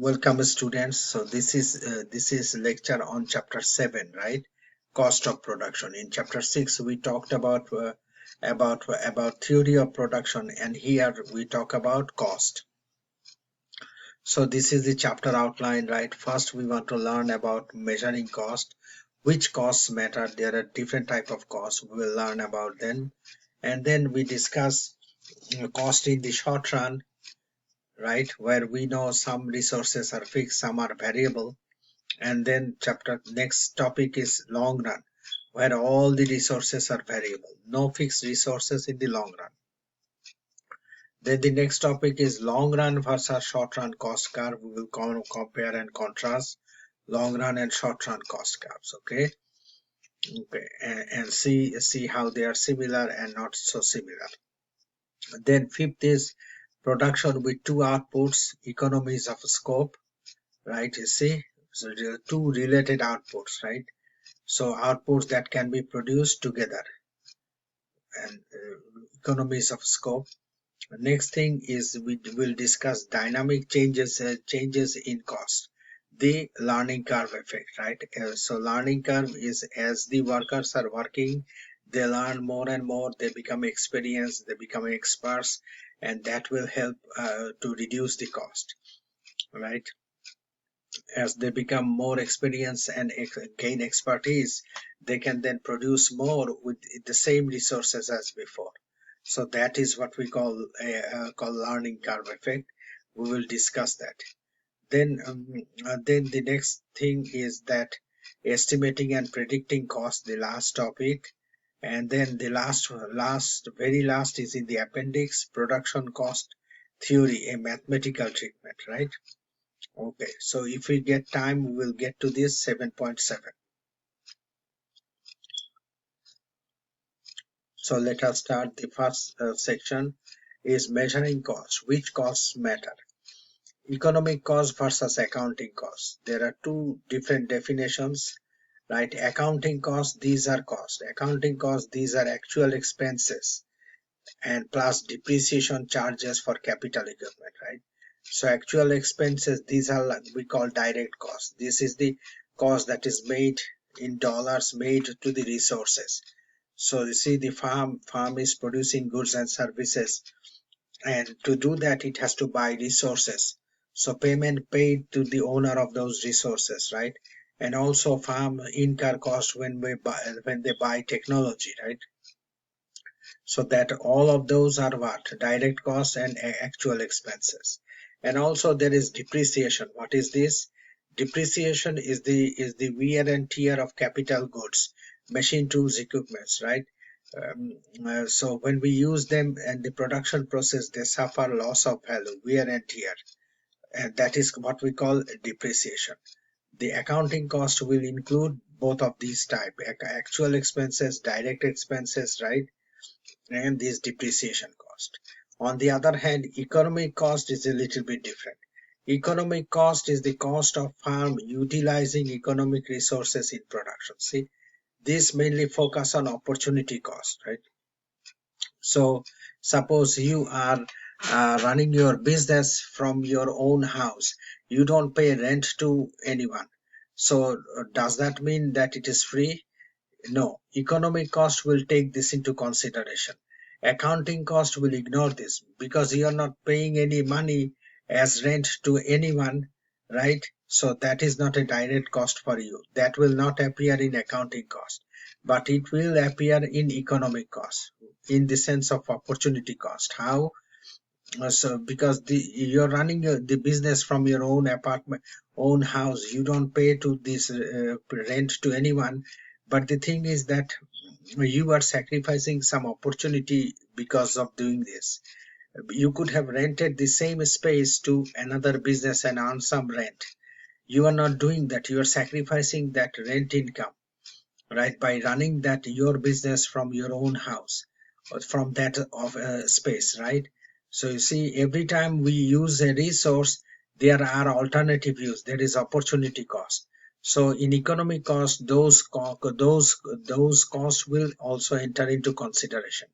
Welcome students. So this is lecture on chapter 7, right? Cost of production. In chapter 6 we talked about theory of production, and here we talk about cost. So this is the chapter outline, right? First we want to learn about measuring cost, which costs matter. There are different type of costs. We will learn about them, and then we discuss cost in the short run, right, where we know some resources are fixed, some are variable. And then chapter next topic is long run, where all the resources are variable, no fixed resources in the long run. Then the next topic is long run versus short run cost curve. We will compare and contrast long run and short run cost curves. Okay, and see how they are similar and not so similar. Then fifth is production with two outputs, economies of scope, right? You see, so there are two related outputs, right? So outputs that can be produced together, and economies of scope. Next thing is we will discuss dynamic changes in cost, the learning curve effect, right? So learning curve is as the workers are working, they learn more and more, they become experienced, they become experts, and that will help to reduce the cost, right? As they become more experienced and gain expertise, they can then produce more with the same resources as before. So that is what we call learning curve effect. We will discuss that. Then the next thing is that estimating and predicting cost, the last topic. And then the very last is in the appendix, production cost theory, a mathematical treatment, right? Okay, so if we get time, we will get to this 7.7. So let us start. The first section is measuring costs. Which costs matter? Economic cost versus accounting cost. There are two different definitions, right? Accounting costs, these are costs. Accounting costs, these are actual expenses and plus depreciation charges for capital equipment, right? So actual expenses, these are we call direct costs. This is the cost that is made in dollars, made to the resources. So you see, the farm is producing goods and services, and to do that it has to buy resources. So payment paid to the owner of those resources, right? And also farm incur cost when they buy technology, right? So that all of those are what? Direct costs and actual expenses. And also there is depreciation. What is this? Depreciation is the wear and tear of capital goods, machine, tools, equipments, right? So when we use them and the production process, they suffer loss of value, wear and tear, and that is what we call depreciation. The accounting cost will include both of these type, actual expenses, direct expenses, right? And this depreciation cost. On the other hand, economic cost is a little bit different. Economic cost is the cost of farm utilizing economic resources in production. See, this mainly focus on opportunity cost, right? So suppose you are running your business from your own house, you don't pay rent to anyone. So does that mean that it is free? No, economic cost will take this into consideration. Accounting cost will ignore this because you are not paying any money as rent to anyone, right? So that is not a direct cost for you. That will not appear in accounting cost, but it will appear in economic cost in the sense of opportunity cost. How? So because you're running the business from your own apartment, own house, you don't pay to this rent to anyone. But the thing is that you are sacrificing some opportunity because of doing this. You could have rented the same space to another business and earn some rent. You are not doing that. You are sacrificing that rent income, right, by running that your business from your own house or from that of space, right? So you see, every time we use a resource, there are alternative use, there is opportunity cost. So in economic cost, those costs will also enter into consideration,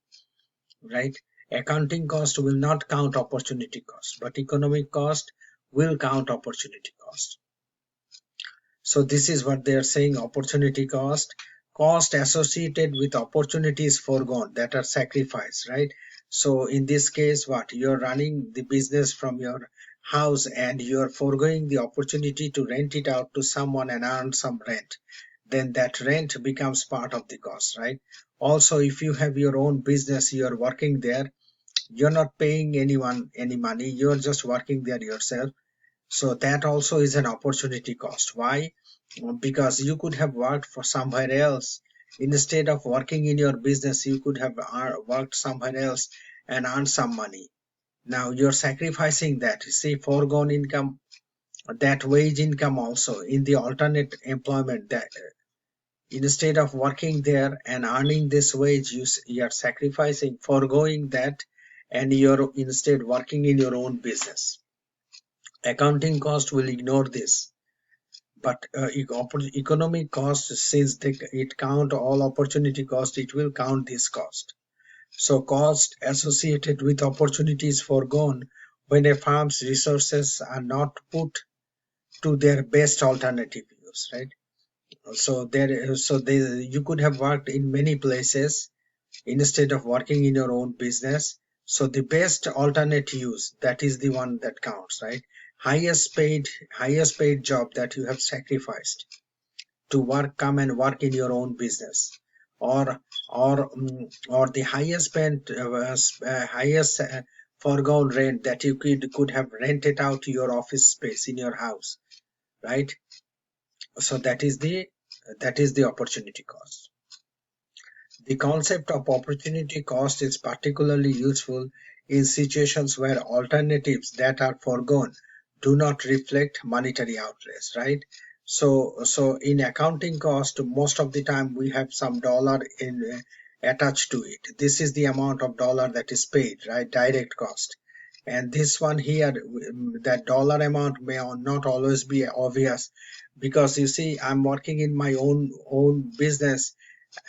right? Accounting cost will not count opportunity cost, but economic cost will count opportunity cost. So this is what they are saying: opportunity cost, cost associated with opportunities foregone, that are sacrificed, right? So in this case, what, you're running the business from your house and you're foregoing the opportunity to rent it out to someone and earn some rent, then that rent becomes part of the cost, right? Also, if you have your own business, you're working there, you're not paying anyone any money, you're just working there yourself, so that also is an opportunity cost. Why? Because you could have worked for somewhere else. Instead of working in your business, you could have worked somewhere else and earned some money. Now you're sacrificing that. See, foregone income, that wage income also in the alternate employment, that instead of working there and earning this wage, you're sacrificing, foregoing that, and you're instead working in your own business. Accounting cost will ignore this, but economic cost, since it count all opportunity cost, it will count this cost. So cost associated with opportunities foregone when a firm's resources are not put to their best alternative use, right? So you could have worked in many places instead of working in your own business. So the best alternate use, that is the one that counts, right? Highest paid job that you have sacrificed to come and work in your own business, or or the highest foregone rent that you could have rented out your office space in your house, right? So that is the opportunity cost. The concept of opportunity cost is particularly useful in situations where alternatives that are foregone do not reflect monetary outlays, right? So in accounting cost, most of the time we have some dollar attached to it. This is the amount of dollar that is paid, right? Direct cost. And this one here, that dollar amount may not always be obvious, because you see, I'm working in my own business,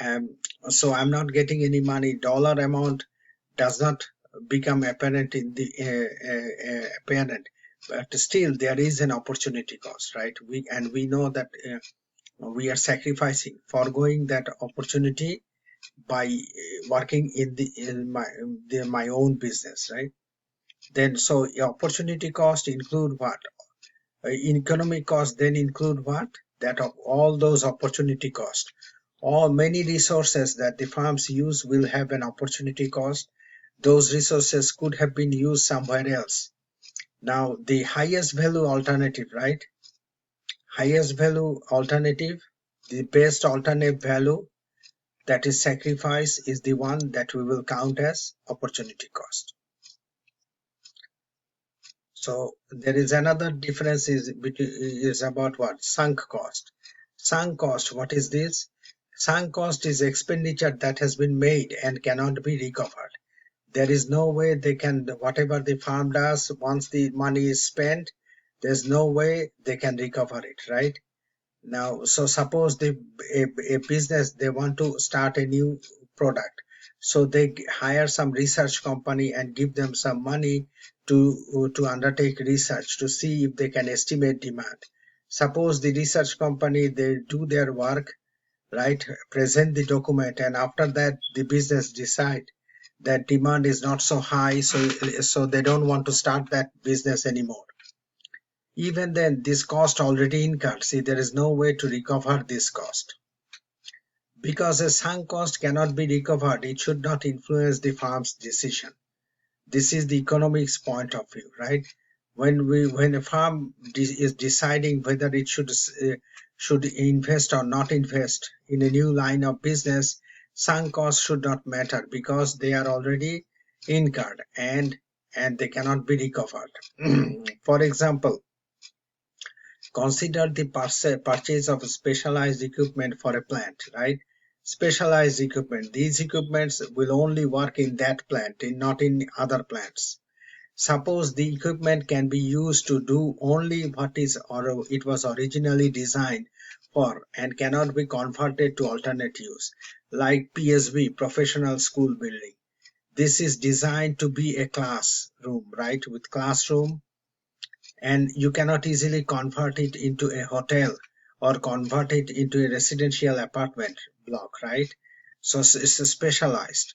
um, so I'm not getting any money. Dollar amount does not become apparent in the apparent, but still there is an opportunity cost, right? We know that we are sacrificing, foregoing that opportunity by working in my own business, right? Then so opportunity cost include what? Economic cost then include what? That of all those opportunity cost. All many resources that the farms use will have an opportunity cost. Those resources could have been used somewhere else. Now the highest value alternative, right? Highest value alternative, the best alternate value that is sacrifice, is the one that we will count as opportunity cost. So there is another difference is about what? Sunk cost. Sunk cost, what is this? Sunk cost is expenditure that has been made and cannot be recovered. There is no way they can, whatever the farm does, once the money is spent, there's no way they can recover it, right? Now, so suppose a business, they want to start a new product. So they hire some research company and give them some money to undertake research to see if they can estimate demand. Suppose the research company, they do their work, right, present the document, and after that the business decide that demand is not so high, so they don't want to start that business anymore. Even then, this cost already incurred. See, there is no way to recover this cost. Because a sunk cost cannot be recovered, it should not influence the farm's decision. This is the economics point of view, right? When a farm is deciding whether it should invest or not invest in a new line of business, sunk costs should not matter, because they are already incurred and they cannot be recovered. For example, consider the purchase of specialized equipment for a plant, right? Specialized equipment. These equipments will only work in that plant, not in other plants. Suppose the equipment can be used to do only what it was originally designed for and cannot be converted to alternate use, like PSB, professional school building. This is designed to be a classroom, right? With classroom, and you cannot easily convert it into a hotel or convert it into a residential apartment block, right? So it's a specialized.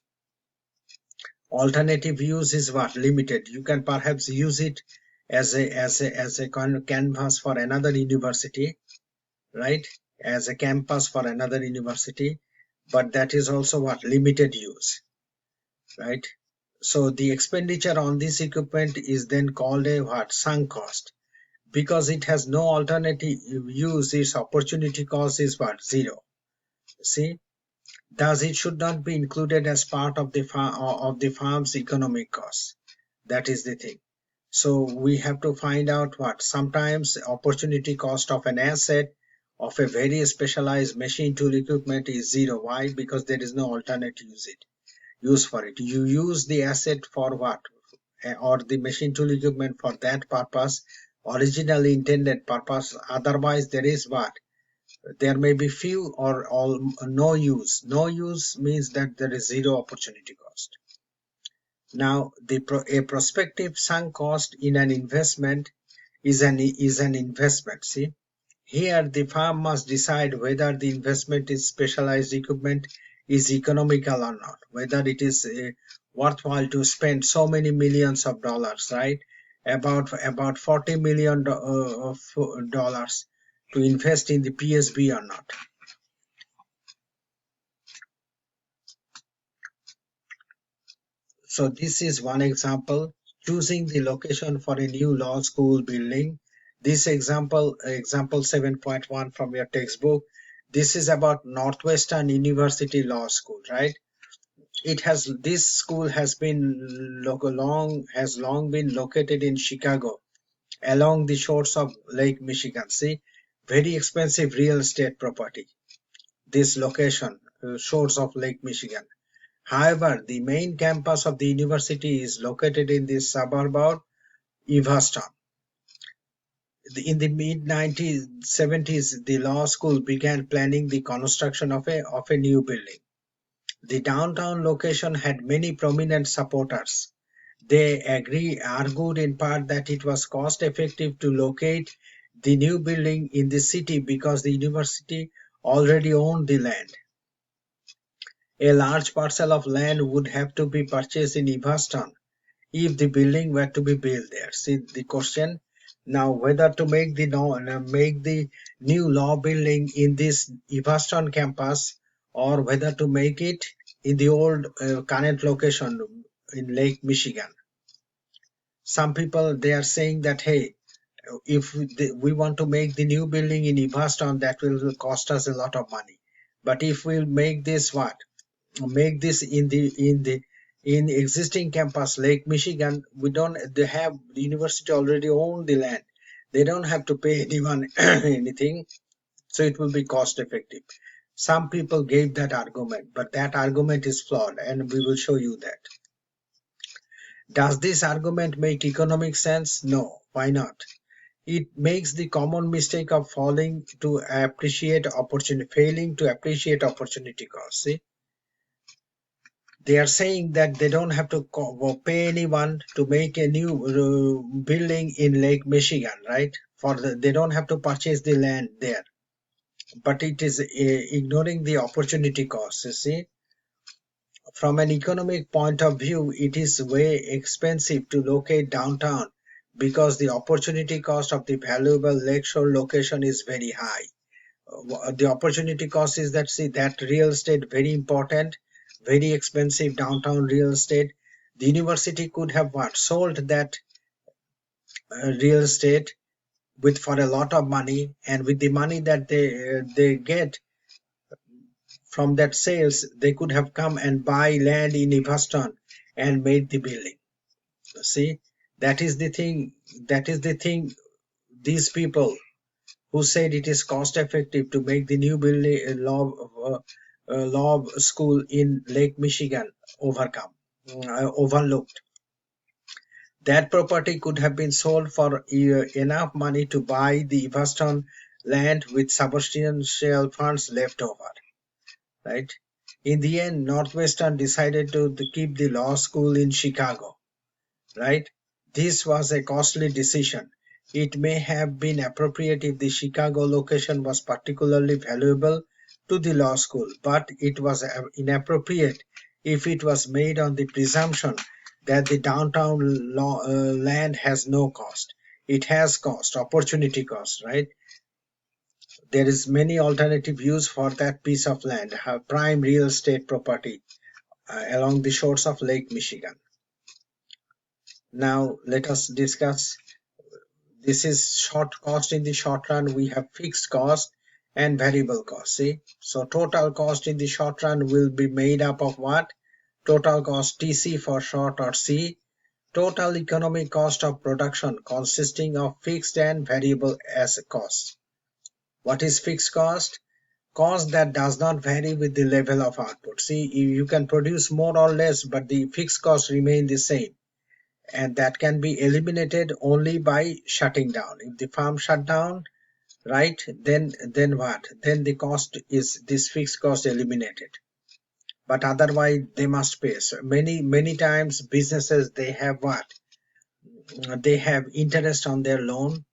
Alternative use is what? Limited. You can perhaps use it as a kind of canvas for another university, right? As a campus for another university, but that is also what? Limited use, right? So the expenditure on this equipment is then called a what? Sunk cost. Because it has no alternative use, its opportunity cost is what? Zero. See, thus it should not be included as part of the farm's economic cost. That is the thing. So we have to find out what sometimes opportunity cost of an asset of a very specialized machine tool equipment is zero. Why? Because there is no alternate use for it. You use the asset for what? Or the machine tool equipment for that purpose, originally intended purpose. Otherwise, there is what? There may be few or all no use. No use means that there is zero opportunity cost. Now, a prospective sunk cost in an investment is an investment. See, here the farm must decide whether the investment in specialized equipment is economical or not, whether it is worthwhile to spend so many millions of dollars, right? About 40 million of dollars to invest in the PSB or not. So this is one example, choosing the location for a new law school building. This example 7.1 from your textbook, this is about Northwestern University Law School, right? This school has long been located in Chicago, along the shores of Lake Michigan. See, very expensive real estate property. This location, shores of Lake Michigan. However, the main campus of the university is located in the suburb of Evanston. In the mid-1970s, the law school began planning the construction of a new building. The downtown location had many prominent supporters. They argued in part that it was cost-effective to locate the new building in the city because the university already owned the land. A large parcel of land would have to be purchased in Evanston if the building were to be built there. See the question now, whether to make the new law building in this Evanston campus or whether to make it in the old current location in Lake Michigan. Some people, they are saying that, hey, if we want to make the new building in Evanston, that will cost us a lot of money. But if we make this in existing campus Lake Michigan, the university already own the land. They don't have to pay anyone anything, so it will be cost effective. Some people gave that argument, but that argument is flawed, and we will show you that. Does this argument make economic sense? No. Why not? It makes the common mistake of failing to appreciate opportunity cost. See, they are saying that they don't have to pay anyone to make a new building in Lake Michigan, right? They don't have to purchase the land there, but it is ignoring the opportunity cost. You see, from an economic point of view, it is way expensive to locate downtown because the opportunity cost of the valuable lakeshore location is very high. The opportunity cost is that, see, that real estate very important, very expensive downtown real estate. The university could have what? Sold that real estate with for a lot of money, and with the money that they get from that sales, they could have come and buy land in Evanston and made the building. See, that is the thing. That is the thing. These people who said it is cost effective to make the new building law school in Lake Michigan overlooked. That property could have been sold for enough money to buy the Evanston land with substantial funds left over, right? In the end, Northwestern decided to keep the law school in Chicago, right? This was a costly decision. It may have been appropriate if the Chicago location was particularly valuable to the law school, but it was inappropriate if it was made on the presumption that the downtown land has no cost. It has cost, opportunity cost, right? There is many alternative use for that piece of land, prime real estate property along the shores of Lake Michigan. Now let us discuss. This is short cost. In the short run, we have fixed cost and variable cost. See, so total cost in the short run will be made up of what? Total cost, TC for short, or C, total economic cost of production consisting of fixed and variable as costs. What is fixed cost? Cost that does not vary with the level of output. See, you can produce more or less, but the fixed costs remain the same, and that can be eliminated only by shutting down. If the farm shut down, right, then what? Then the cost is this fixed cost eliminated. But otherwise they must pay. So many times businesses, they have what? They have interest on their loan.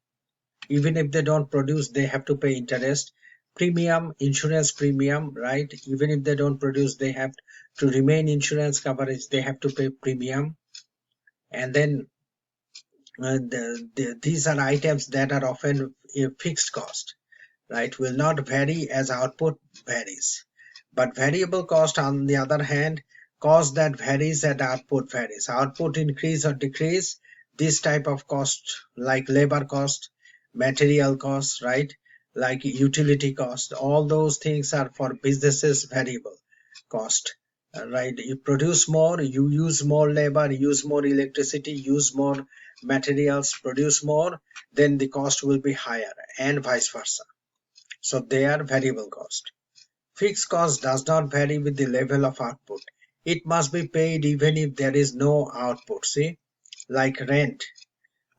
Even if they don't produce, they have to pay interest. Premium, insurance premium, right? Even if they don't produce, they have to remain insurance coverage, they have to pay premium. And then these are items that are often a fixed cost, right? Will not vary as output varies. But variable cost, on the other hand, cost that varies as output varies. Output increase or decrease, this type of cost, like labor cost, material cost, right? Like utility cost, all those things are for businesses variable cost. Right, you produce more, you use more labor, use more electricity, use more materials, produce more, then the cost will be higher, and vice versa. So they are variable cost. Fixed cost does not vary with the level of output. It must be paid even if there is no output. See, like rent,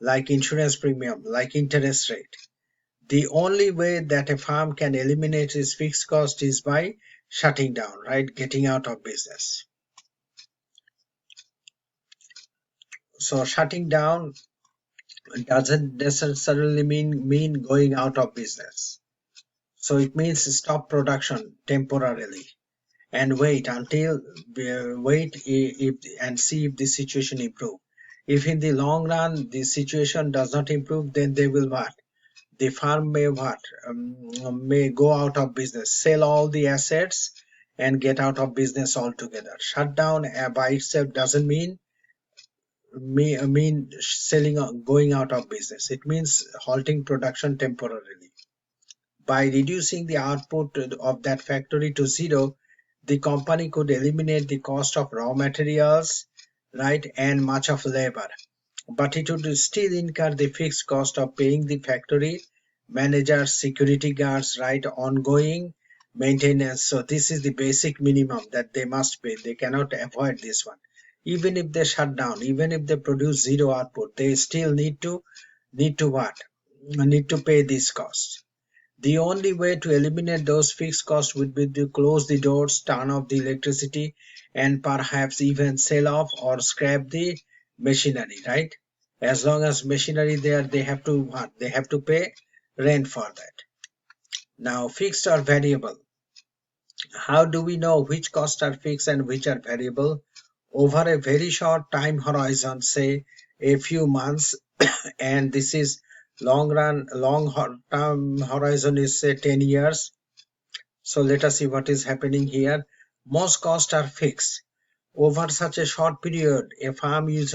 like insurance premium, like interest rate. The only way that a farm can eliminate its fixed cost is by shutting down, right? Getting out of business. So shutting down doesn't necessarily mean going out of business. So it means stop production temporarily and wait until and see if the situation improve. If in the long run the situation does not improve, then they will what? The farm may what? May go out of business, sell all the assets and get out of business altogether. Shut down by itself doesn't mean selling or going out of business. It means halting production temporarily. By reducing the output of that factory to zero, the company could eliminate the cost of raw materials, right, and much of labor. But it would still incur the fixed cost of paying the factory managers, security guards, right, ongoing maintenance. So this is the basic minimum that they must pay. They cannot avoid this one. Even if they shut down, even if they produce zero output, they still need to what? Need to pay these costs. The only way to eliminate those fixed costs would be to close the doors, turn off the electricity, and perhaps even sell off or scrap the machinery, right? As long as machinery there, they have to what? They have to pay rent for that. Now, fixed or variable. How do we know which costs are fixed and which are variable? Over a very short time horizon, say a few months, and this is long term horizon is say 10 years. So let us see what is happening here. Most costs are fixed. Over such a short period, a farm is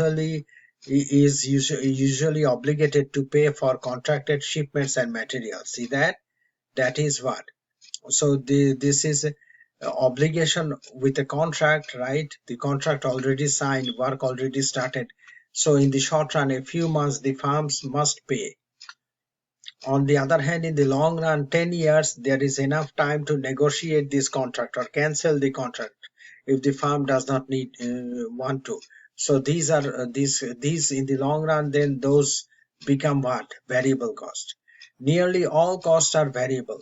usually obligated to pay for contracted shipments and materials. See that? That is what? So this is obligation with a contract, right? The contract already signed, work already started. So in the short run, a few months, the farms must pay. On the other hand, in the long run, 10 years, there is enough time to negotiate this contract or cancel the contract if the farm does not want to. So these are these in the long run, then those become what? Variable cost. Nearly all costs are variable.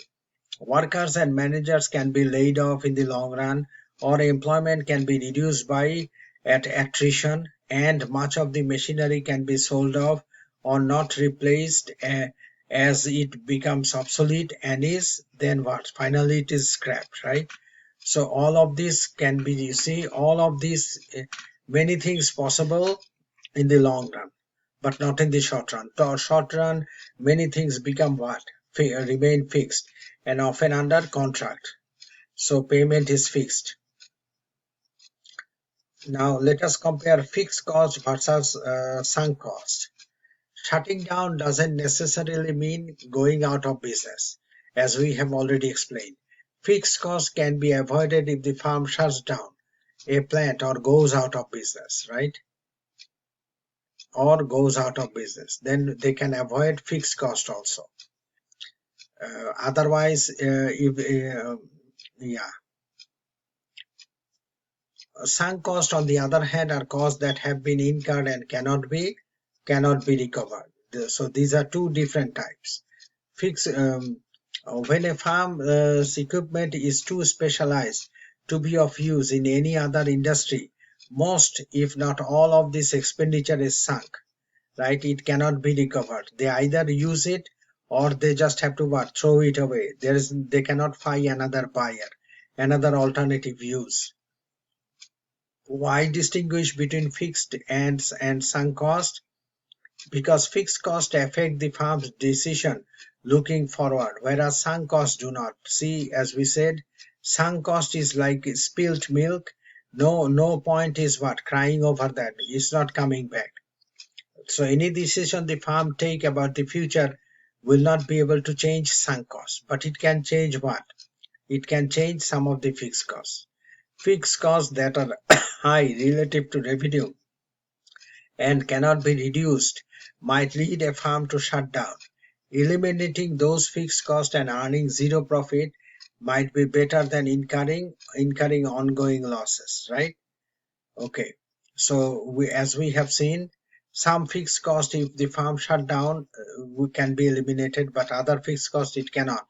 Workers and managers can be laid off in the long run, or employment can be reduced by attrition, and much of the machinery can be sold off or not replaced as it becomes obsolete and is, then what? Finally it is scrapped, right? So all of this can be, you see, all of these, many things possible in the long run, but not in the short run. To short run, many things become what? Remain fixed and often under contract. So payment is fixed. Now let us compare fixed cost versus sunk cost. Shutting down doesn't necessarily mean going out of business, as we have already explained. Fixed costs can be avoided if the firm shuts down a plant or goes out of business, right? Or goes out of business. Then they can avoid fixed cost also. Otherwise, yeah. Sunk costs, on the other hand, are costs that have been incurred and cannot be recovered. So these are two different types. When a farm's equipment is too specialized to be of use in any other industry, most, if not all, of this expenditure is sunk. Right? It cannot be recovered. They either use it or they just have to what? Throw it away. They cannot find another buyer, another alternative use. Why distinguish between fixed and sunk cost? Because fixed costs affect the farm's decision looking forward, whereas sunk costs do not. See, as we said, sunk cost is like spilt milk. No point is what? Crying over that. It's not coming back. So any decision the farm take about the future will not be able to change sunk costs, but it can change what? It can change some of the fixed costs. Fixed costs that are high relative to revenue and cannot be reduced might lead a farm to shut down. Eliminating those fixed costs and earning zero profit might be better than incurring ongoing losses, right? Okay. So as we have seen, some fixed cost, if the farm shut down, can be eliminated, but other fixed cost it cannot.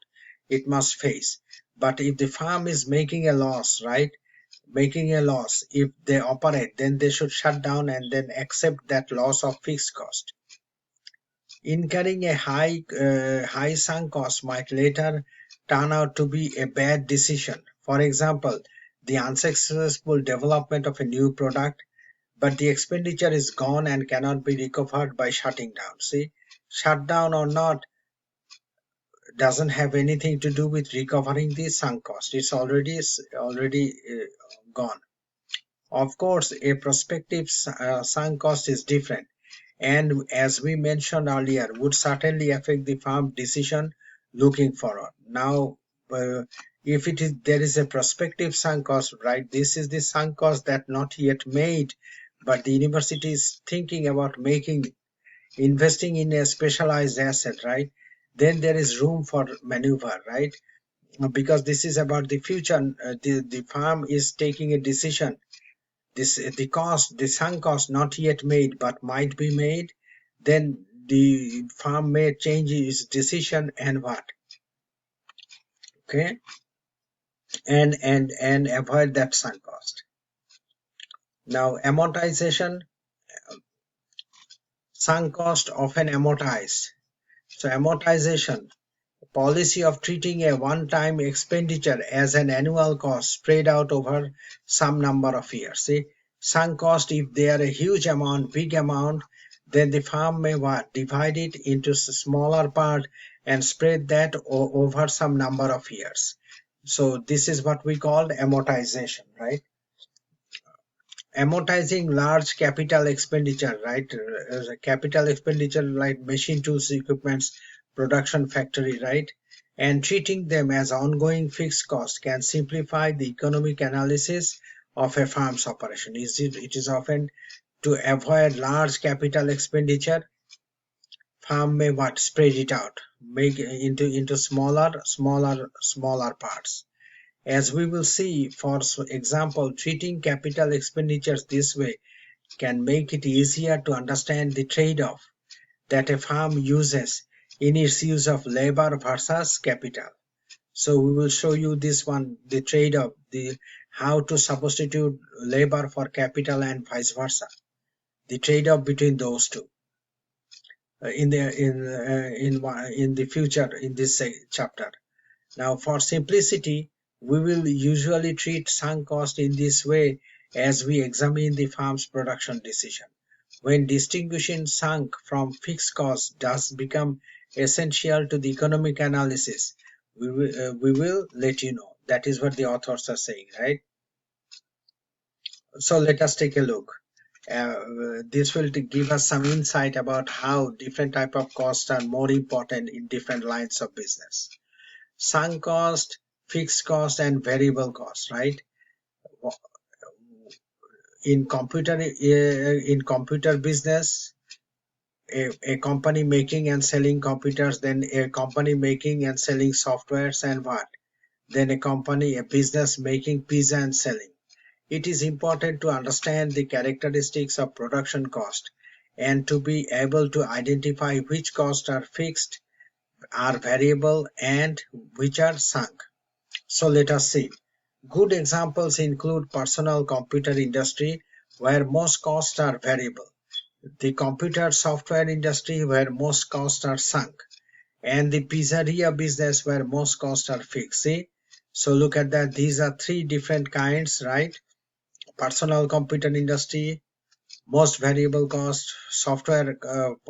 It must face. But if the farm is making a loss, right? Making a loss, if they operate, then they should shut down and then accept that loss of fixed cost. Incurring a high sunk cost might later turn out to be a bad decision. For example, the unsuccessful development of a new product, but the expenditure is gone and cannot be recovered by shutting down. See, shut down or not doesn't have anything to do with recovering the sunk cost. It's already gone. Of course, a prospective sunk cost is different, and as we mentioned earlier, would certainly affect the farm decision looking forward. Now, if there is a prospective sunk cost, right? This is the sunk cost that not yet made, but the university is thinking about investing in a specialized asset, right? Then there is room for maneuver, right? Because this is about the future. The farm is taking a decision. The sunk cost not yet made but might be made, then the farm may change its decision and what? Okay, and avoid that sunk cost. Now amortization, sunk cost often amortized. So amortization, policy of treating a one-time expenditure as an annual cost spread out over some number of years. See, sunk cost, if they are a huge amount, big amount, then the farm may what? Divide it into smaller part and spread that over some number of years. So this is what we call amortization, right? Amortizing large capital expenditure, right? Capital expenditure like machine tools, equipments, production factory, right? And treating them as ongoing fixed cost can simplify the economic analysis of a farm's operation. It is often to avoid large capital expenditure. Farm may what? Spread it out, make into smaller parts. As we will see, for example, treating capital expenditures this way can make it easier to understand the trade-off that a farm uses in its use of labor versus capital. So we will show you this one, the trade-off, the how to substitute labor for capital and vice versa, the trade-off between those two. in the future in this chapter. Now, for simplicity, we will usually treat sunk cost in this way as we examine the firm's production decision. When distinguishing sunk from fixed cost does become essential to the economic analysis, we will let you know. That is what the authors are saying, right? So let us take a look. This will give us some insight about how different type of costs are more important in different lines of business. Sunk cost, fixed cost, and variable cost, right? In computer business, a company making and selling computers, then a company making and selling softwares, and what? Then a business making pizza and selling. It is important to understand the characteristics of production cost and to be able to identify which costs are fixed, are variable, and which are sunk. So let us see. Good examples include personal computer industry, where most costs are variable, the computer software industry, where most costs are sunk, and the pizzeria business, where most costs are fixed. See? So look at that. These are three different kinds, right? Personal computer industry, most variable cost, software,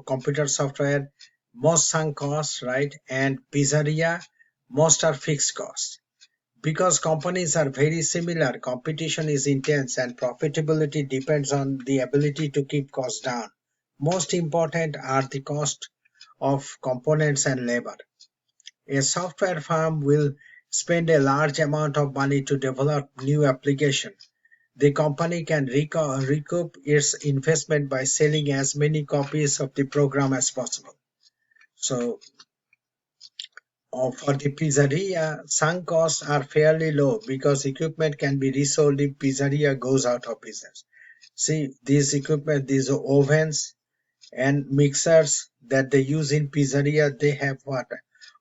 computer software, most sunk costs, right? And pizzeria, most are fixed costs. Because companies are very similar, competition is intense and profitability depends on the ability to keep costs down. Most important are the cost of components and labor. A software firm will spend a large amount of money to develop new application. The company can recoup its investment by selling as many copies of the program as possible. So for the pizzeria, sunk costs are fairly low because equipment can be resold if pizzeria goes out of business. See, these equipment, these ovens and mixers that they use in pizzeria, they have what?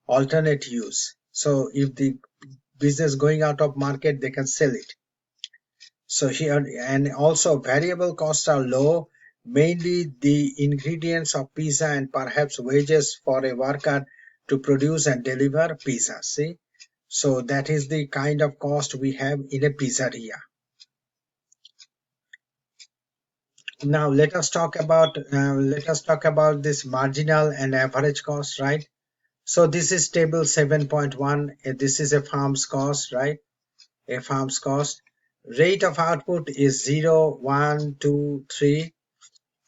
Alternate use. So if the business going out of market, they can sell it. So here, and also variable costs are low, mainly the ingredients of pizza and perhaps wages for a worker to produce and deliver pizza. See, so that is the kind of cost we have in a pizzeria. Now let us talk about this marginal and average cost, right? So this is table 7.1. This is a farm's cost, right? A farm's cost. Rate of output is 0, 1, 2, 3,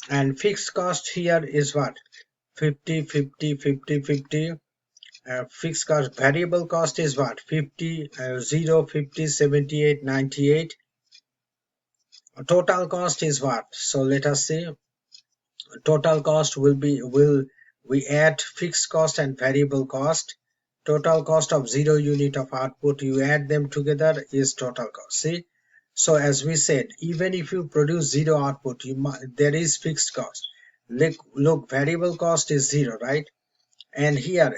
and fixed cost here is what? 50, 50, 50, 50. Fixed cost. Variable cost is what? 50, 0, 50, 78, 98. Total cost is what? So let us see. Total cost will we add fixed cost and variable cost. Total cost of 0 unit of output, you add them together is total cost. See? So as we said, even if you produce 0 output, there is fixed cost. Look, variable cost is 0, right? And here,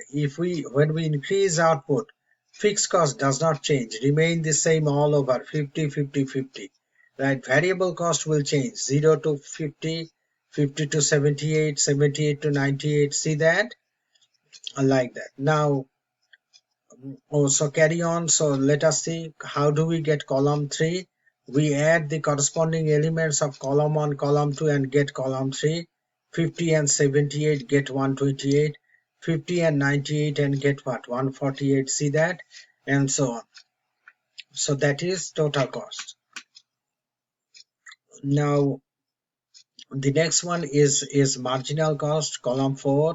when we increase output, fixed cost does not change, remain the same all over, 50, 50, 50. Right? Variable cost will change, 0 to 50, 50 to 78, 78 to 98. See that? Like that. Now, so carry on. So let us see, how do we get column 3? We add the corresponding elements of column 1, column 2 and get column 3. 50 and 78 get 128. 50 and 98 and get what? 148. See that? And so on. So that is total cost. Now the next one is marginal cost, column 4.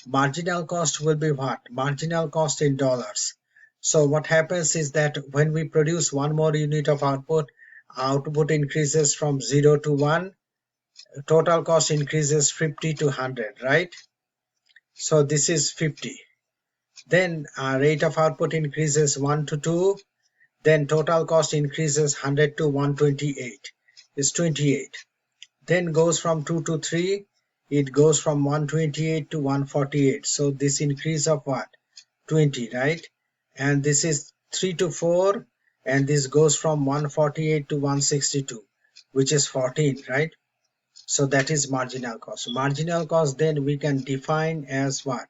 Marginal cost will be what? Marginal cost in dollars. So what happens is that when we produce one more unit of output increases from 0 to 1, total cost increases 50 to 100, right? So this is 50. Then rate of output increases 1 to 2, then total cost increases 100 to 128, is 28. Then goes from 2 to 3, it goes from 128 to 148. So this increase of what? 20, right? And this is 3 to 4, and this goes from 148 to 162, which is 14, right? So that is marginal cost. Marginal cost then we can define as what?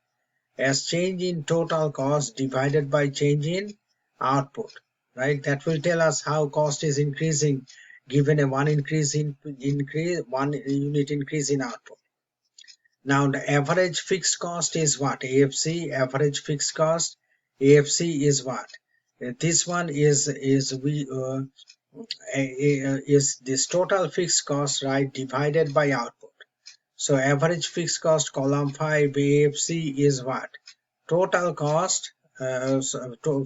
As change in total cost divided by change in output, right? That will tell us how cost is increasing given a one unit increase in output. Now the average fixed cost is what? AFC, average fixed cost. AFC is what? This one is this total fixed cost, right, divided by output. So average fixed cost column 5 AFC is what? Total cost,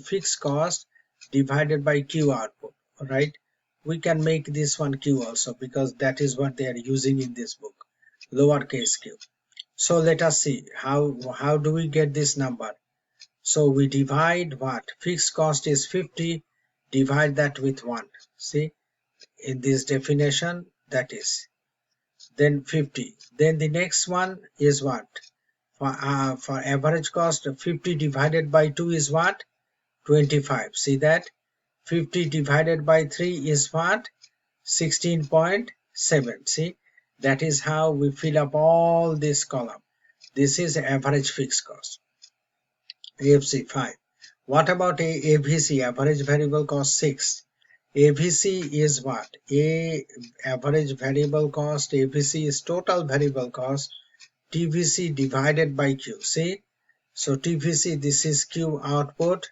fixed cost divided by Q output, right? We can make this one Q also because that is what they are using in this book, lowercase q. So let us see how do we get this number. So we divide what? Fixed cost is 50, divide that with 1. See, in this definition, that is. Then 50. Then the next one is what? For average cost, 50 divided by 2 is what? 25. See that? 50 divided by 3 is what? 16.7. See, that is how we fill up all this column. This is average fixed cost. AFC 5. What about AVC, average variable cost? 6. AVC is what? Average variable cost. AVC is total variable cost. TVC divided by Q. See? So TVC, this is Q output,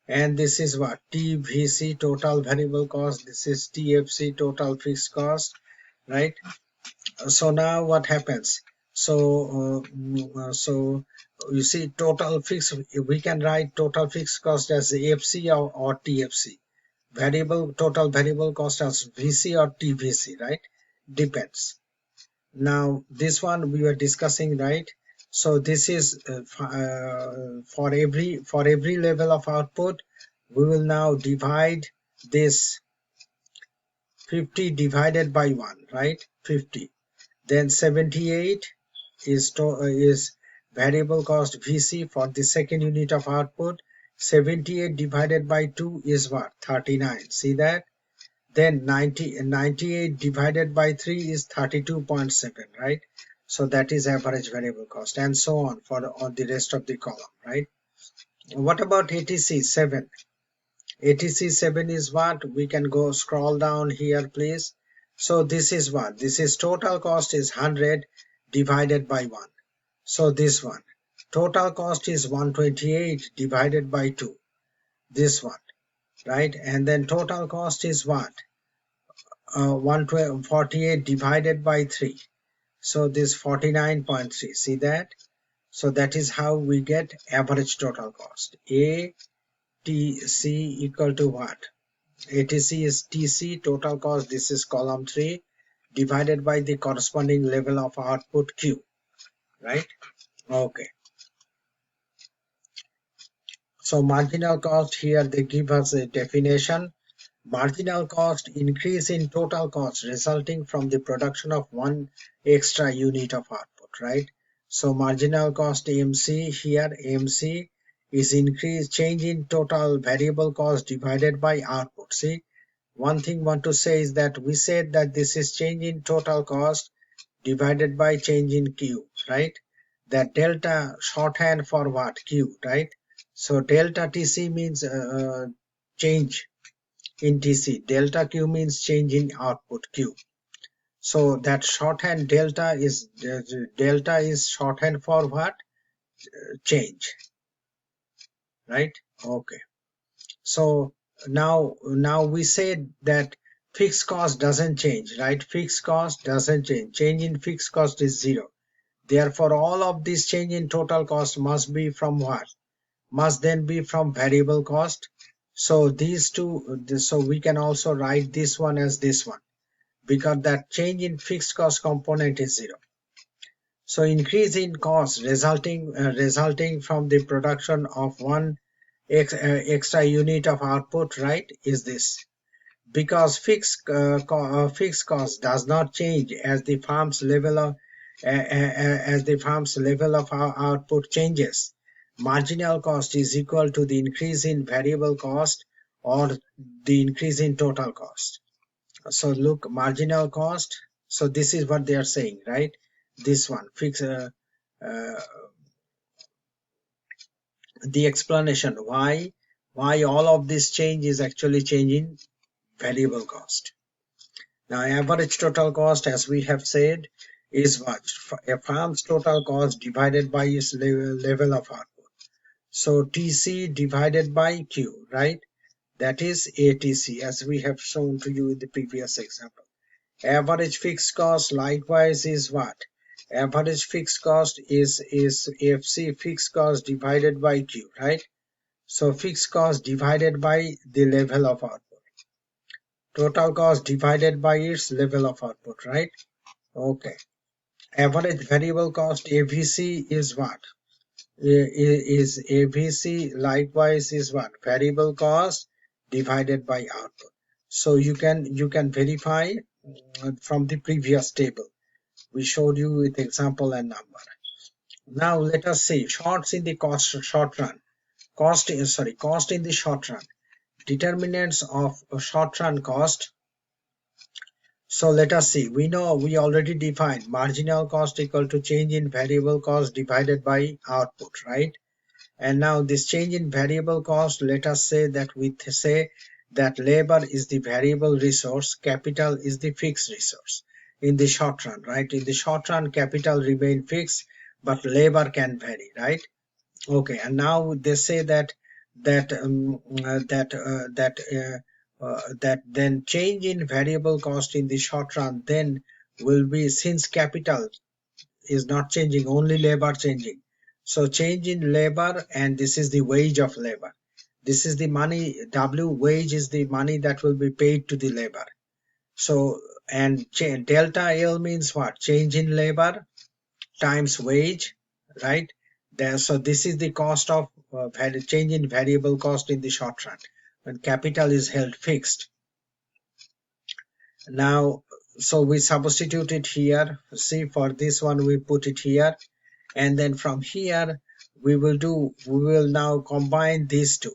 and this is what? TVC, total variable cost. This is TFC, total fixed cost, right? So now what happens? So you see total fixed, we can write total fixed cost as AFC or TFC. Total variable cost as VC or TVC, right? Depends. Now this one we were discussing, right? So this is for every level of output, we will now divide this 50 divided by 1, right? 50. Then 78 is variable cost VC for the second unit of output. 78 divided by 2 is what? 39. See that? Then 98 divided by 3 is 32.7, right? So that is average variable cost, and so on on the rest of the column, right? What about ATC 7? ATC 7 is what? We can go scroll down here, please. So this is what? This is total cost is 100 divided by 1. So this one. Total cost is 128 divided by 2. This one, right? And then total cost is what? 148 divided by 3. So this 49.3. See that? So that is how we get average total cost. ATC equal to what? ATC is TC, total cost. This is column 3 divided by the corresponding level of output Q, right? Okay. So marginal cost, here they give us a definition. Marginal cost, increase in total cost resulting from the production of one extra unit of output, right? So marginal cost MC, here MC is change in total variable cost divided by output. See, one thing want to say is that we said that this is change in total cost divided by change in Q, right? That delta shorthand for what? Q, right? So delta TC means change in TC. Delta Q means change in output Q. So that shorthand delta is shorthand for what? Change, right? Okay. So now we said that fixed cost doesn't change, right? Fixed cost doesn't change. Change in fixed cost is 0. Therefore, all of this change in total cost must be from what? Must then be from variable cost. So these two, so we can also write this one as this one, because that change in fixed cost component is 0. So increase in cost resulting from the production of one extra unit of output, right, is this. Because fixed cost does not change as the farm's level of output changes. Marginal cost is equal to the increase in variable cost or the increase in total cost. So look, marginal cost, So this is what they are saying, right? This one, the explanation why all of this change is actually changing variable cost. Now, average total cost, as we have said, is what? A farm's total cost divided by its level of output. So TC divided by Q, right? That is ATC, as we have shown to you in the previous example. Average fixed cost likewise is what? Average fixed cost is FC, fixed cost divided by Q, right? So fixed cost divided by the level of output. Total cost divided by its level of output, right? Okay. Average variable cost AVC is what? Is AVC likewise is what? Variable cost divided by output. So you can verify from the previous table. We showed you with example and number. Now let us see shorts in the short run. Cost in the short run. Determinants of short run cost. So let us see. We know we already defined marginal cost equal to change in variable cost divided by output, right? And now this change in variable cost, let us say that labor is the variable resource, capital is the fixed resource in the short run, right? In the short run, capital remain fixed, but labor can vary, right? Okay, and now they say that then change in variable cost in the short run then will be, since capital is not changing, only labor changing. So change in labor, and this is the wage of labor. This is the money, W wage is the money that will be paid to the labor. So, and delta L means what? Change in labor times wage, right? There, so this is the cost of change in variable cost in the short run when capital is held fixed. Now, so we substitute it here. See, for this one we put it here, and then from here we will now combine these two,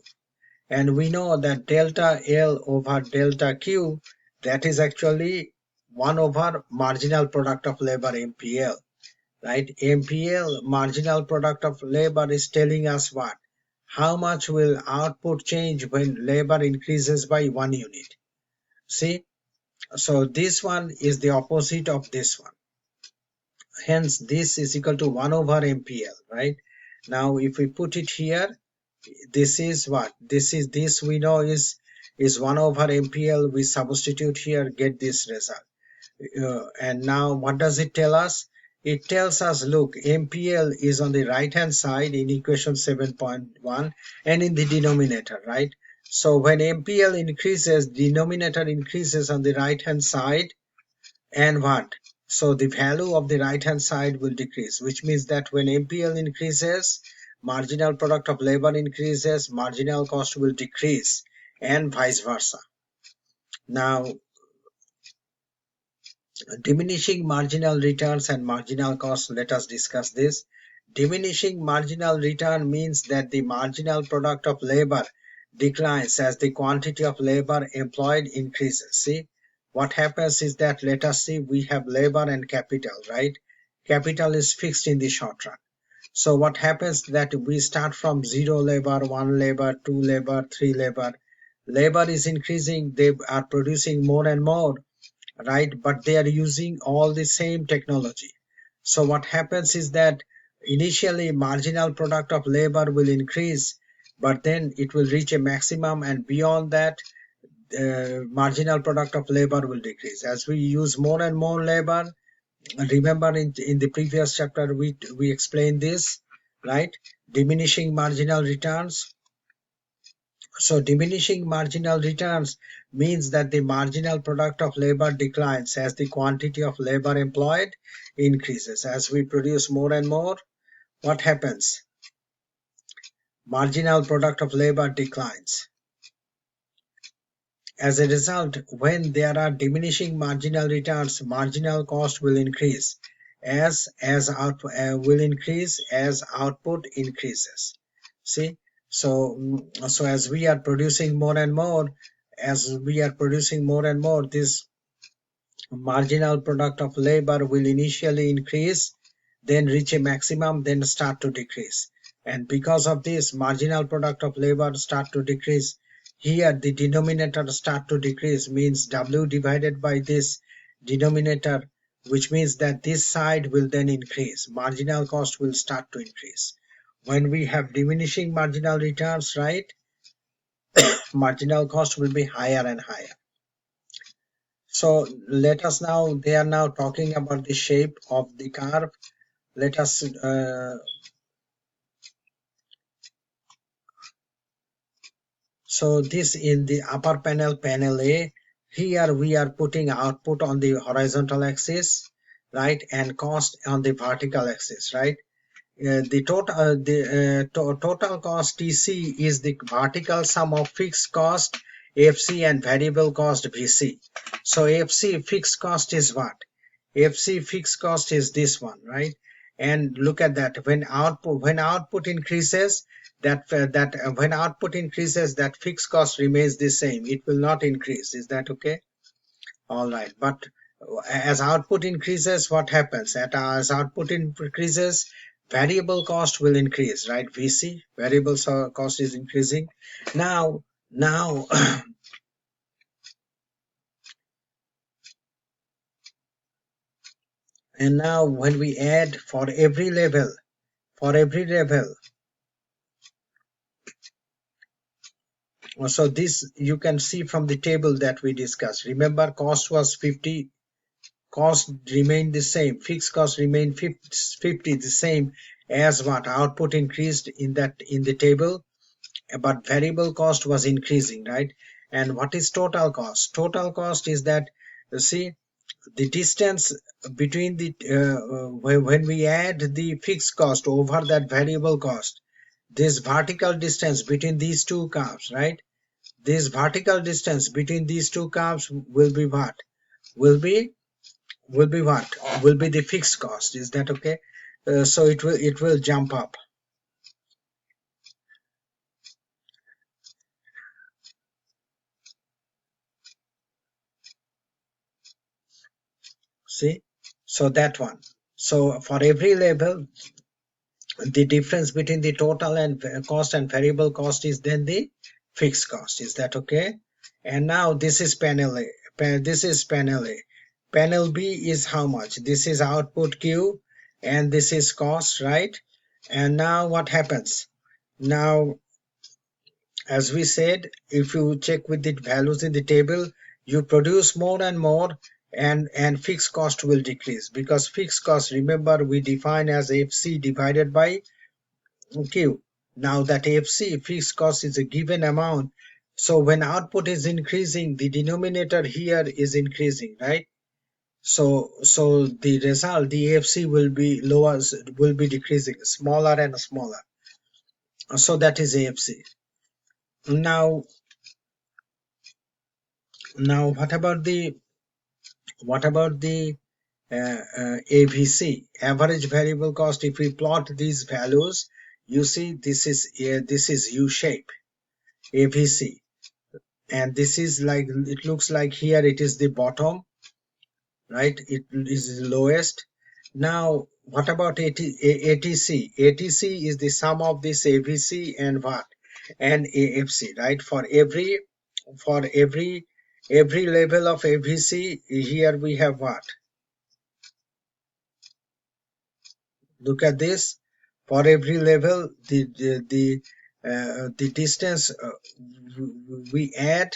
and we know that delta L over delta Q, that is actually 1 over marginal product of labor, MPL, right? MPL, marginal product of labor, is telling us what? How much will output change when labor increases by 1 unit? See, so this one is the opposite of this one. Hence, this is equal to 1 over MPL, right? Now, if we put it here, this is what? This we know is 1 over MPL. We substitute here, get this result. And now what does it tell us? It tells us, look, MPL is on the right hand side in equation 7.1 and in the denominator, right? So when MPL increases, denominator increases on the right hand side, and what? So the value of the right hand side will decrease, which means that when MPL increases, marginal product of labor increases, marginal cost will decrease, and vice versa. Now, diminishing marginal returns and marginal costs, let us discuss this. Diminishing marginal return means that the marginal product of labor declines as the quantity of labor employed increases. See, what happens is that, let us see, we have labor and capital, right? Capital is fixed in the short run. So what happens that we start from 0 labor, 1 labor, 2 labor, 3 labor. Labor is increasing, they are producing more and more, right? But they are using all the same technology. So what happens is that initially marginal product of labor will increase, but then it will reach a maximum, and beyond that marginal product of labor will decrease as we use more and more labor. Remember, in the previous chapter we explained this, right? Diminishing marginal returns. So diminishing marginal returns means that the marginal product of labor declines as the quantity of labor employed increases. As we produce more and more, what happens? Marginal product of labor declines. As a result, when there are diminishing marginal returns, marginal cost will increase as output will increase as output increases. See, so as we are producing more and more, this marginal product of labor will initially increase, then reach a maximum, then start to decrease. And because of this, marginal product of labor start to decrease. Here the denominator start to decrease, means W divided by this denominator, which means that this side will then increase. Marginal cost will start to increase. When we have diminishing marginal returns, right, marginal cost will be higher and higher. So let us now, they are now talking about the shape of the curve. Let us, so this in the upper panel, panel A, here we are putting output on the horizontal axis, right, and cost on the vertical axis, right. Total cost TC is the vertical sum of fixed cost FC and variable cost VC. So FC fixed cost is what? FC fixed cost is this one, right? And look at that. When output increases, when output increases, that fixed cost remains the same. It will not increase. Is that okay? All right. But as output increases, what happens? As output increases, variable cost will increase, right? VC, variable cost is increasing. Now, and now when we add for every level, so this you can see from the table that we discussed. Remember, cost was 50, cost remained the same, fixed cost remained 50 the same as what output increased in the table, but variable cost was increasing, right? And what is total cost? Total cost is that, you see, the distance between the when we add the fixed cost over that variable cost, this vertical distance between these two curves, right, this vertical distance between these two curves will be what? Will be what? Will be the fixed cost. Is that okay? So it will jump up. See? So that one. So for every level, the difference between the total and cost and variable cost is then the fixed cost. Is that okay? And now this is panel A. This is panel A. Panel B is how much? This is output Q and this is cost, right? And now what happens? Now, as we said, if you check with the values in the table, you produce more and more, and fixed cost will decrease, because fixed cost, remember, we define as FC divided by Q. Now that FC fixed cost is a given amount, so when output is increasing, the denominator here is increasing, right? So the result, the AFC will be lower, will be decreasing, smaller and smaller. So that is AFC. Now what about the AVC, average variable cost? If we plot these values, you see this is U shape, AVC, and this is like, it looks like here it is the bottom, right? It is the lowest. Now what about ATC? ATC is the sum of this AVC and what? And AFC, right? For every level of AVC, here we have what? Look at this. For every level, the distance, we add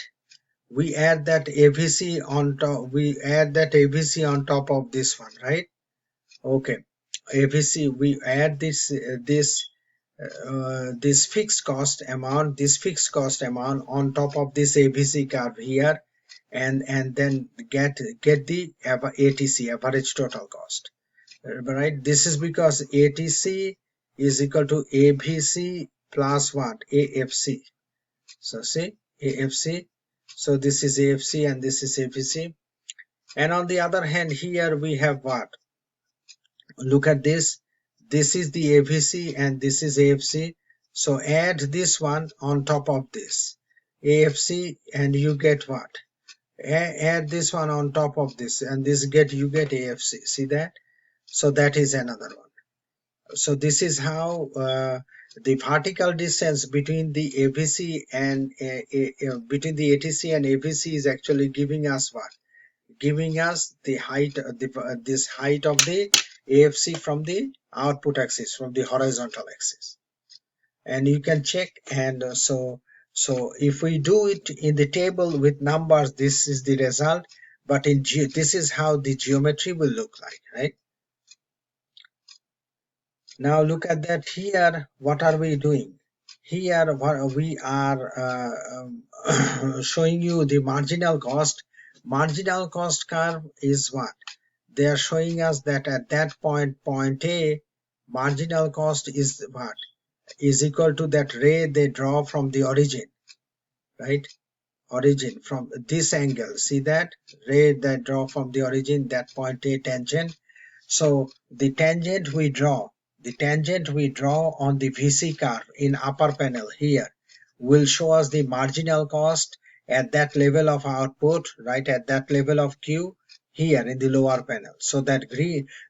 that AVC on top. We add that AVC on top of this one, right? Okay. AVC, we add this fixed cost amount, on top of this AVC curve here, and then get the ATC, average total cost. Right, this is because ATC is equal to AVC plus what? AFC. So see, AFC, so this is AFC and this is AVC. And on the other hand, here we have what? Look at this. This is the AVC and this is AFC. So add this one on top of this AFC and you get what? Add this one on top of this, and you get AFC. See that? So that is another one. So this is how the vertical distance between the AVC and between the ATC and AVC is actually giving us what? Giving us the height, this height of the AFC from the output axis, from the horizontal axis. And you can check, and so if we do it in the table with numbers, this is the result, but this is how the geometry will look like, right? Now look at that here. What are we doing? Here we are showing you the marginal cost. Marginal cost curve is what? They are showing us that at that point A, marginal cost is what? Is equal to that ray they draw from the origin, right? Origin from this angle. See that? Ray they draw from the origin, that point A tangent. So the tangent we draw on the VC curve in upper panel here will show us the marginal cost at that level of output, right, at that level of Q here in the lower panel. So that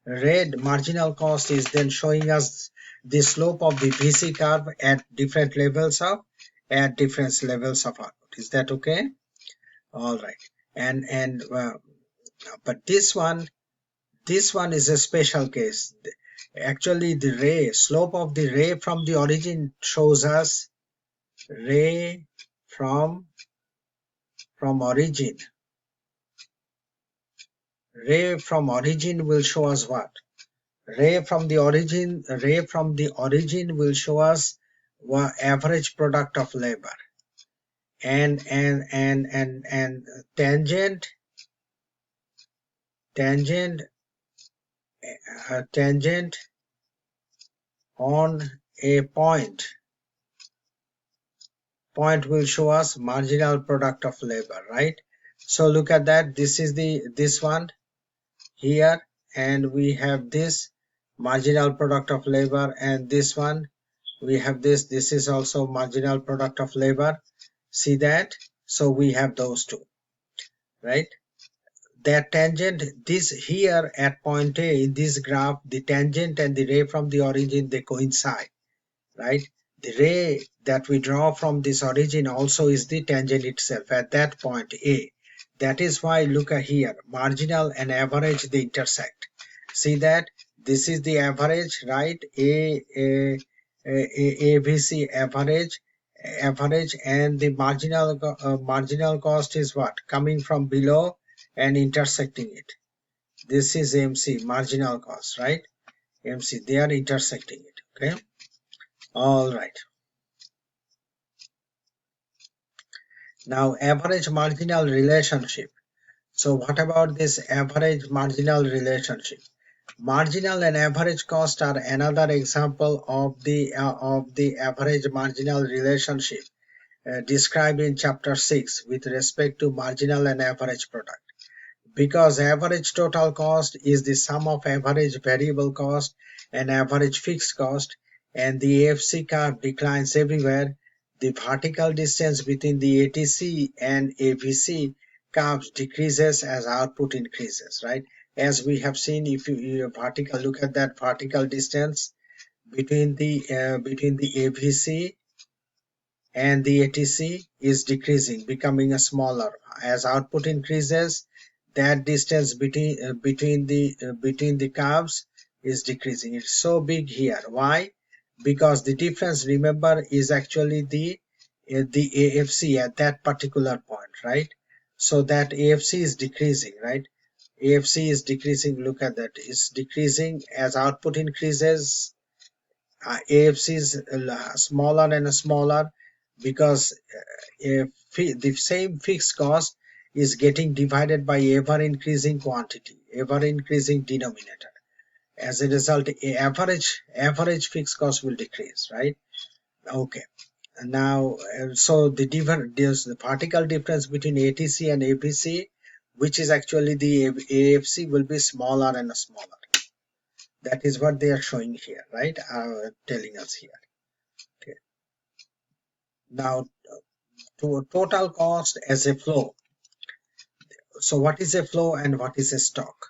red marginal cost is then showing us the slope of the VC curve at different levels of output. Is that okay? All right. And but this one is a special case. Actually, the slope of the ray from the origin shows us ray from origin. Ray from origin will show us what? Ray from the origin will show us what average product of labor. And tangent on a point will show us marginal product of labor, right? So look at that. This is this one here, and we have this marginal product of labor, and this one we have this is also marginal product of labor. See that? So we have those two, right? That tangent, this here at point A in this graph, the tangent and the ray from the origin, they coincide, right? The ray that we draw from this origin also is the tangent itself at that point A. That is why look at here, marginal and average, they intersect. See that? This is the average, right? ABC average, and the marginal cost is what? Coming from below and intersecting it. This is MC, marginal cost, right? MC, they are intersecting it, okay? All right. Now average marginal relationship. So what about this average marginal relationship? Marginal and average cost are another example of the average marginal relationship described in chapter 6 with respect to marginal and average product. Because average total cost is the sum of average variable cost and average fixed cost, and the AFC curve declines everywhere, the vertical distance between the ATC and AVC curves decreases as output increases, right? As we have seen, if you look at that vertical distance between the AVC and the ATC is decreasing, becoming a smaller. As output increases, that distance between the curves is decreasing. It's so big here. Why? Because the difference, remember, is actually the AFC at that particular point, right? So that AFC is decreasing, right? AFC is decreasing. Look at that. It's decreasing as output increases. AFC is smaller and smaller because the same fixed cost is getting divided by ever increasing quantity, ever increasing denominator. As a result, average fixed cost will decrease, right? Okay. Now, so there's the particle difference between ATC and APC, which is actually the AFC, will be smaller and smaller. That is what they are showing here, right? Telling us here. Okay. Now, to total cost as a flow. So what is a flow and what is a stock?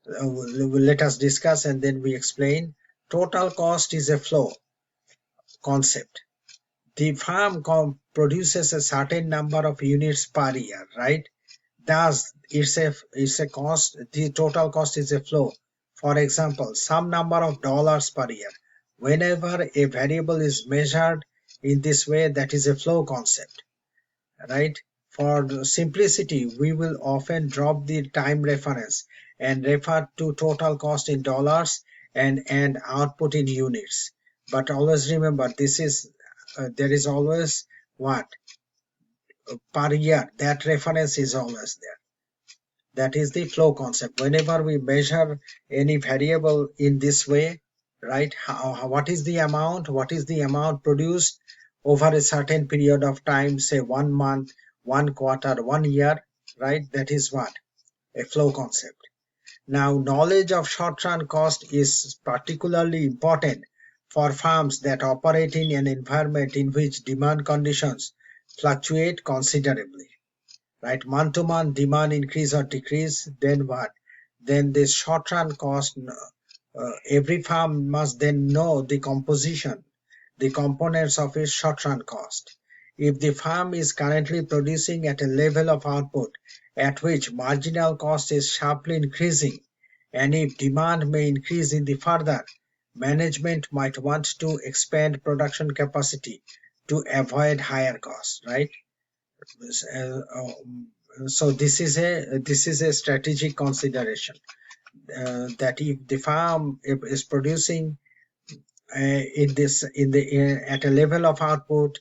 Let us discuss and then we explain. Total cost is a flow concept. The farm produces a certain number of units per year, right? Thus, it's a cost. The total cost is a flow. For example, some number of dollars per year. Whenever a variable is measured in this way, that is a flow concept, right? For the simplicity, we will often drop the time reference and refer to total cost in dollars and output in units. But always remember, this is there is always what per year. That reference is always there. That is the flow concept. Whenever we measure any variable in this way, right? What is the amount? What is the amount produced over a certain period of time, say 1 month, 1 quarter, 1 year, right? That is what? A flow concept. Now, knowledge of short-run cost is particularly important for firms that operate in an environment in which demand conditions fluctuate considerably, right? Month to month demand increase or decrease, then what? Then this short run cost, every firm must then know the composition, the components of its short run cost. If the firm is currently producing at a level of output at which marginal cost is sharply increasing, and if demand may increase in the further, management might want to expand production capacity to avoid higher costs, right? So this is a strategic consideration, that if the farm is producing at a level of output,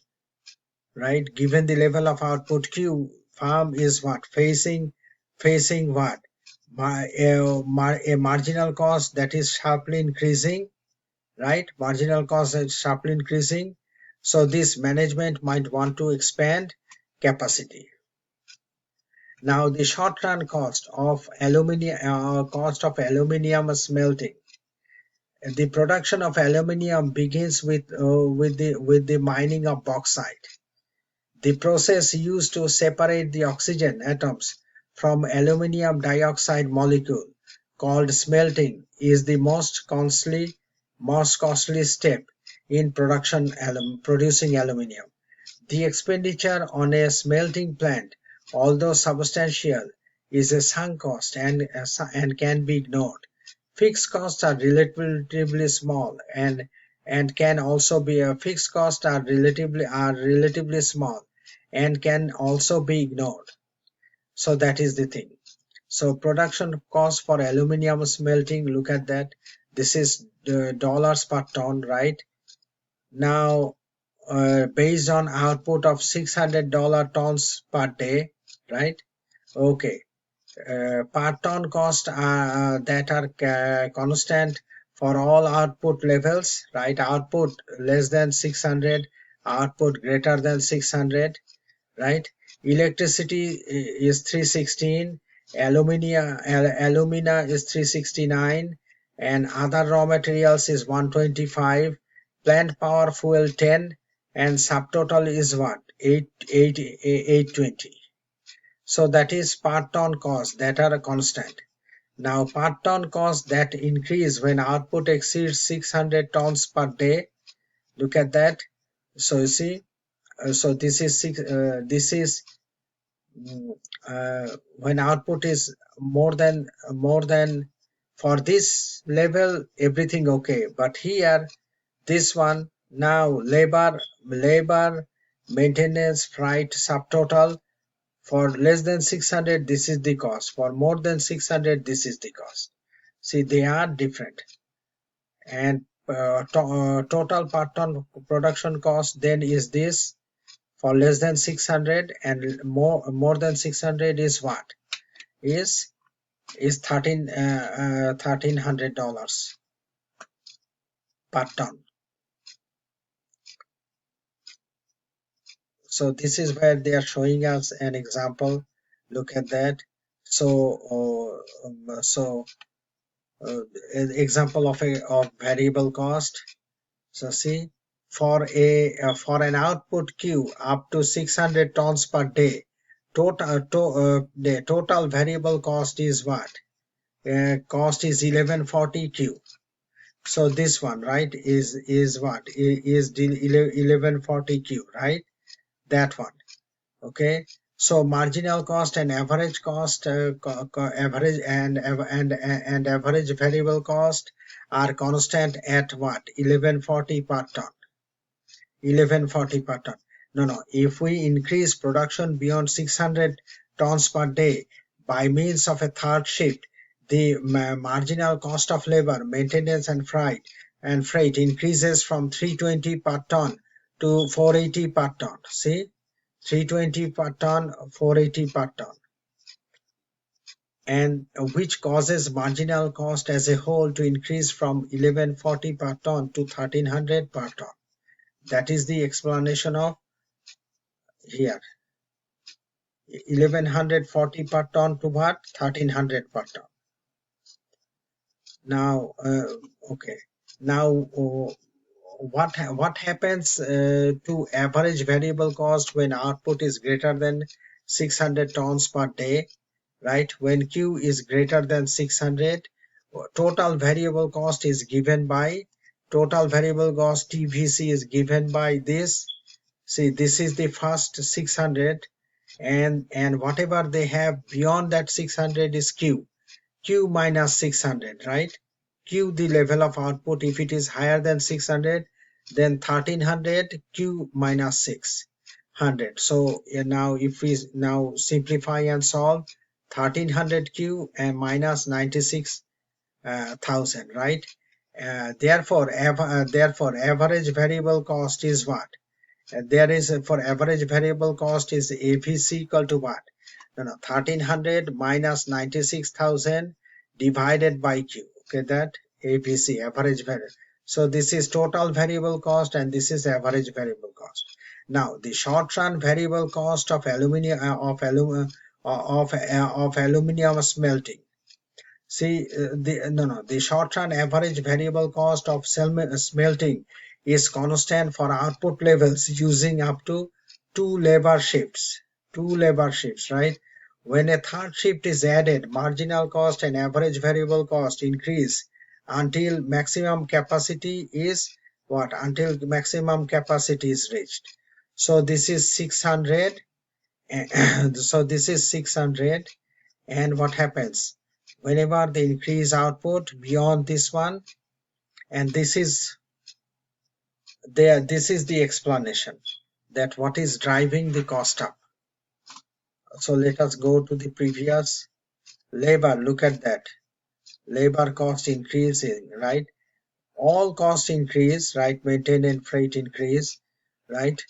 right, given the level of output q, farm is what facing what a marginal cost that is sharply increasing, right? Marginal cost is sharply increasing, so this management might want to expand capacity. Now, the short-run cost of aluminium smelting. The production of aluminium begins with the mining of bauxite. The process used to separate the oxygen atoms from aluminium dioxide molecule, called smelting, is the most costly step in producing aluminium. The expenditure on a smelting plant, although substantial, is a sunk cost and can be ignored. Fixed costs are relatively small and can also be fixed costs are relatively small and can also be ignored. So that is the thing. So production cost for aluminum smelting, look at that. This is the dollars per ton, right? Now, based on output of $600 tons per day, right? Okay. Per ton cost that are constant for all output levels, right? Output less than 600, output greater than 600, right? Electricity is 316, alumina is 369, and other raw materials is 125, plant power fuel 10, and subtotal is what? 820. So that is per ton cost that are a constant. Now per ton cost that increase when output exceeds 600 tons per day. Look at that. So you see, so this is when output is more than for this level, everything okay, but here this one, now labor maintenance freight subtotal, for less than 600 this is the cost, for more than 600 this is the cost. See, they are different. And total per ton production cost then is this, for less than 600, and more than 600 is what? Is $1,300 per ton. So this is where they are showing us an example. Look at that. So an example of variable cost. So see, for an output Q up to 600 tons per day, The total variable cost is what? Cost is 1140 Q. So this one, right, is what? Is the 1140 Q, right? That one. Okay. So marginal cost and average cost, average and average variable cost are constant at what? 1140 per ton. 1140 per ton. No. If we increase production beyond 600 tons per day by means of a third shift, the marginal cost of labor, maintenance and freight increases from 320 per ton to 480 per ton. See, 320 per ton, 480 per ton, and which causes marginal cost as a whole to increase from 1140 per ton to 1300 per ton. That is the explanation of here. 1140 per ton to what? 1300 per ton. Now, okay. Now, what happens to average variable cost when output is greater than 600 tons per day, right? When Q is greater than 600, total variable cost is given by total variable cost TVC is given by this. See, this is the first 600, and whatever they have beyond that 600 is Q minus 600, right? Q the level of output. If it is higher than 600, then 1300 Q minus 600. So now if we now simplify and solve, 1300 Q and minus 96,000, right? Therefore average variable cost is what? There is for average variable cost is AVC equal to what? No, 1300 minus 96,000 divided by Q. Okay, that AVC, average variable. So this is total variable cost and this is average variable cost. Now the short run variable cost of aluminum smelting. See, the short-run average variable cost of smelting is constant for output levels using up to two labor shifts. Two labor shifts, right? When a third shift is added, marginal cost and average variable cost increase until maximum capacity is what? Until maximum capacity is reached. So this is 600. So this is 600. And what happens whenever they increase output beyond this one, and this is there, this is the explanation that what is driving the cost up. So let us go to the previous. Labor, look at that, labor cost increasing, right? All costs increase, right? Maintenance and freight increase, right?